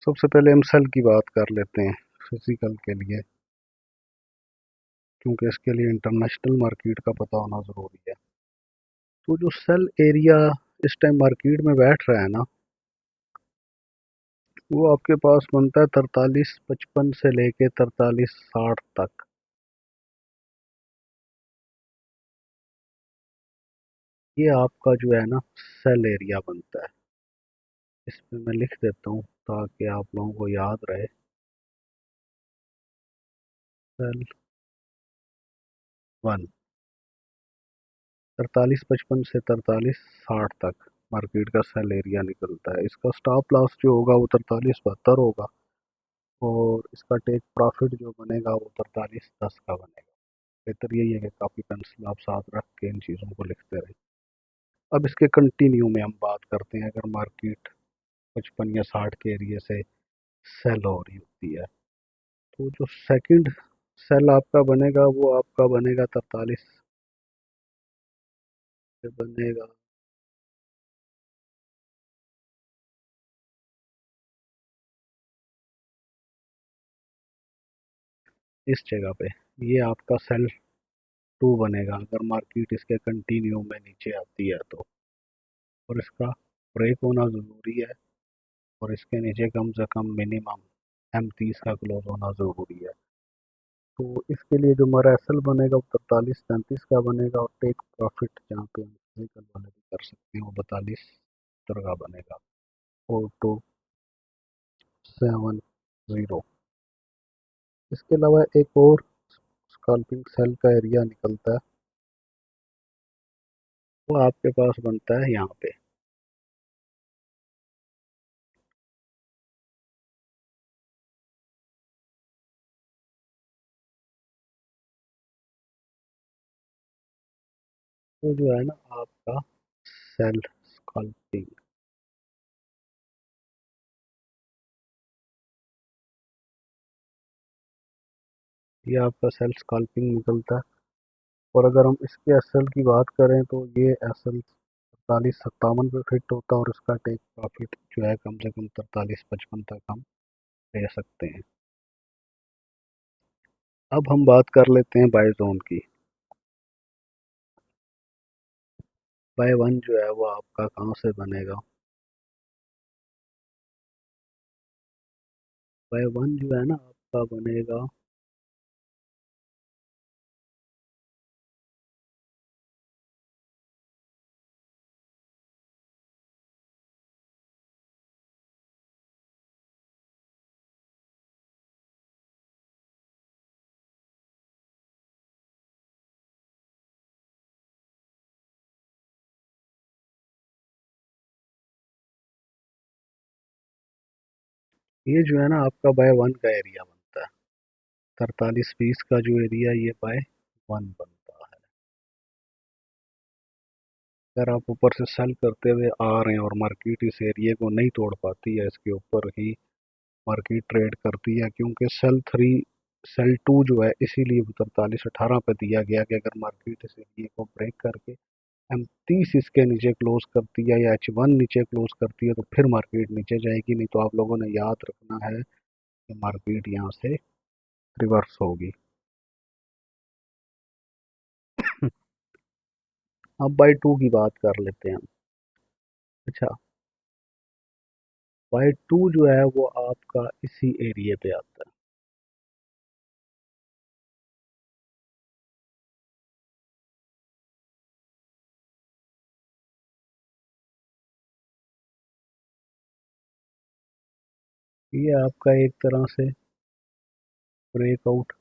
सबसे पहले हम सेल की बात कर लेते हैं फिजिकल के लिए, क्योंकि इसके लिए इंटरनेशनल मार्केट का पता होना ज़रूरी है। तो जो सेल एरिया इस टाइम मार्केट में बैठ रहा है ना, वो आपके पास बनता है 4355 से लेके 4360 तक। ये आपका जो है ना सेल एरिया बनता है। इसमें मैं लिख देता हूँ ताकि आप लोगों को याद रहे। सेल वन 4355 से 4360 तक मार्केट का सेल एरिया निकलता है। इसका स्टॉप लॉस जो होगा वो 4372 होगा, और इसका टेक प्रॉफिट जो बनेगा वो 4310 का बनेगा। बेहतर यही है कि काफ़ी पेंसिल आप साथ रख के इन चीज़ों को लिखते रहें। अब इसके कंटिन्यू में हम बात करते हैं। अगर मार्केट 55 या 60 के एरिया से सेल हो रही होती है, तो जो सेकंड सेल आपका बनेगा वो आपका बनेगा 43 से बनेगा इस जगह पे। ये आपका सेल टू बनेगा अगर मार्केट इसके कंटिन्यू में नीचे आती है तो। और इसका ब्रेक होना ज़रूरी है, और इसके नीचे कम से कम मिनिमम M30 का क्लोज होना ज़रूरी है। तो इसके लिए जो हमारा एसएल बनेगा वो 43-33 का बनेगा, और टेक प्रॉफिट जहाँ पे हम फिजिकल वाले भी कर सकते हैं वो 42 का बनेगा। 4270। इसके अलावा एक और स्कैल्पिंग सेल का एरिया निकलता है, वो आपके पास बनता है यहाँ पे। तो जो है ना आपका सेल स्कैल्पिंग, ये आपका सेल स्कैल्पिंग निकलता है। और अगर हम इसके एसएल की बात करें तो ये एसएल 4357 पे फिट होता है, और उसका टेक प्रॉफिट जो है कम से कम 4355 तक हम ले सकते हैं। अब हम बात कर लेते हैं बाय जोन की। बाय वन जो है वो आपका कहाँ से बनेगा? बाय वन जो है ना आपका बनेगा, ये जो है ना आपका बाय वन का एरिया बनता है। 4320 का जो एरिया ये बाय वन बनता है। अगर आप ऊपर से सेल करते हुए आ रहे हैं और मार्केट इस एरिया को नहीं तोड़ पाती है, इसके ऊपर ही मार्केट ट्रेड करती है, क्योंकि सेल थ्री सेल टू जो है इसीलिए 4318 पे दिया गया कि अगर मार्केट इस एरिया को ब्रेक करके M30 इसके नीचे क्लोज करती है या H1 नीचे क्लोज करती है तो फिर मार्केट नीचे जाएगी, नहीं तो आप लोगों ने याद रखना है कि मार्केट यहाँ से रिवर्स होगी। अब बाय टू की बात कर लेते हैं हम। अच्छा, बाय टू जो है वो आपका इसी एरिया पे आता है। ये आपका एक तरह से ब्रेकआउट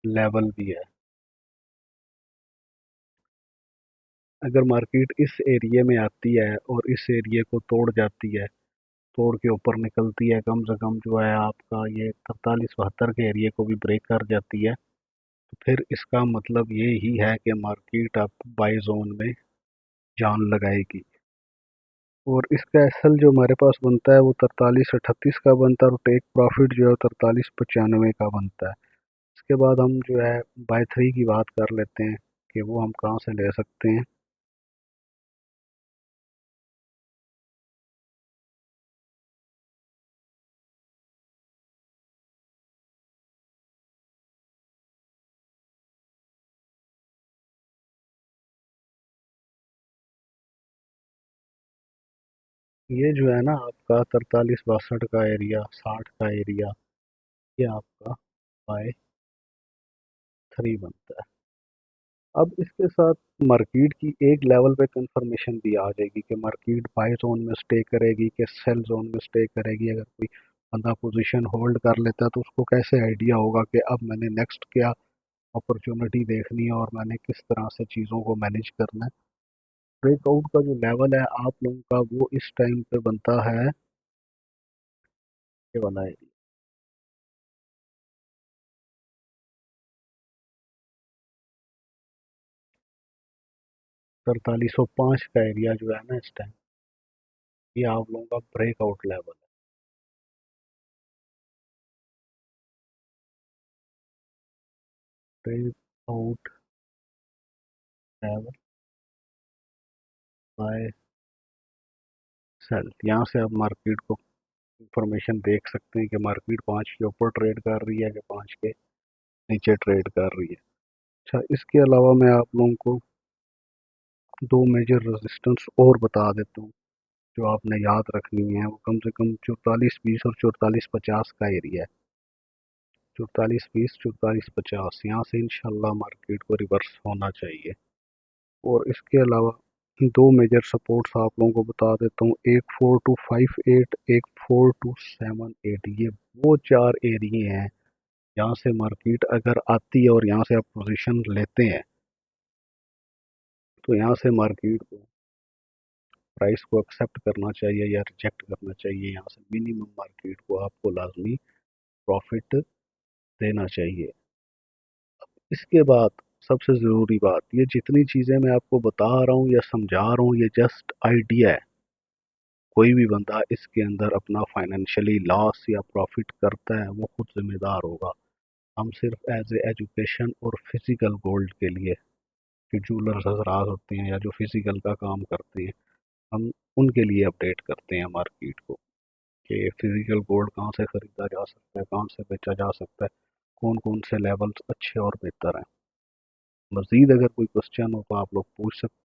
लेवल भी है। अगर मार्केट इस एरिया में आती है और इस एरिया को तोड़ जाती है, तोड़ के ऊपर निकलती है, कम से कम जो है आपका ये 4372 के एरिया को भी ब्रेक कर जाती है, तो फिर इसका मतलब ये ही है कि मार्केट अब बाई जोन में जान लगाएगी। और इसका एसएल जो हमारे पास बनता है वो 4338 का बनता है, और टेक प्रॉफिट जो है 4395 का बनता है। इसके बाद हम जो है बाय थ्री की बात कर लेते हैं कि वो हम कहाँ से ले सकते हैं। ये जो है ना आपका 43-62 का एरिया, 60 का एरिया, ये आपका बाय 3 बनता है। अब इसके साथ मार्केट की एक लेवल पे कंफर्मेशन भी आ जाएगी कि मार्केट बाय जोन में स्टे करेगी कि सेल जोन में स्टे करेगी। अगर कोई बंदा पोजीशन होल्ड कर लेता है तो उसको कैसे आइडिया होगा कि अब मैंने नेक्स्ट क्या अपॉर्चुनिटी देखनी है और मैंने किस तरह से चीज़ों को मैनेज करना है। ब्रेकआउट का जो लेवल है आप लोगों का वो इस टाइम पे बनता है, ये वाला एरिया, 4305 का एरिया जो है ना इस टाइम, ये आप लोगों का ब्रेकआउट लेवल है। ब्रेकआउट लेवल बाय सेल, यहाँ से आप मार्केट को इंफॉर्मेशन देख सकते हैं कि मार्केट 5 के ऊपर ट्रेड कर रही है कि 5 के नीचे ट्रेड कर रही है। अच्छा, इसके अलावा मैं आप लोगों को दो मेजर रेजिस्टेंस और बता देता हूँ जो आपने याद रखनी है। वो कम से कम 44-20 और 44-50 का एरिया है। 44-20, 44-50, यहाँ से इंशाल्लाह मार्केट को रिवर्स होना चाहिए। और इसके अलावा दो मेजर सपोर्ट्स आप लोगों को बता देता हूँ, एक 4258, एक 4278। ये वो चार एरिए हैं यहाँ से मार्केट अगर आती है और यहाँ से आप पोजीशन लेते हैं तो यहाँ से मार्केट को प्राइस को एक्सेप्ट करना चाहिए या रिजेक्ट करना चाहिए। यहाँ से मिनिमम मार्केट को आपको लाजमी प्रॉफिट देना चाहिए। इसके बाद सबसे ज़रूरी बात, ये जितनी चीज़ें मैं आपको बता रहा हूँ या समझा रहा हूँ ये जस्ट आइडिया है। कोई भी बंदा इसके अंदर अपना फाइनेंशियली लॉस या प्रॉफिट करता है वो खुद जिम्मेदार होगा। हम सिर्फ एज ए एजुकेशन और फिजिकल गोल्ड के लिए, कि जूलर्स हजरात होते हैं या जो फिजिकल का काम करते हैं, हम उनके लिए अपडेट करते हैं मार्केट को कि फिजिकल गोल्ड कहाँ से ख़रीदा जा सकता है, कहाँ से बेचा जा सकता है, कौन कौन से लेवल्स अच्छे और बेहतर हैं। मज़ीद अगर कोई क्वेश्चन हो तो आप लोग पूछ सकते हैं।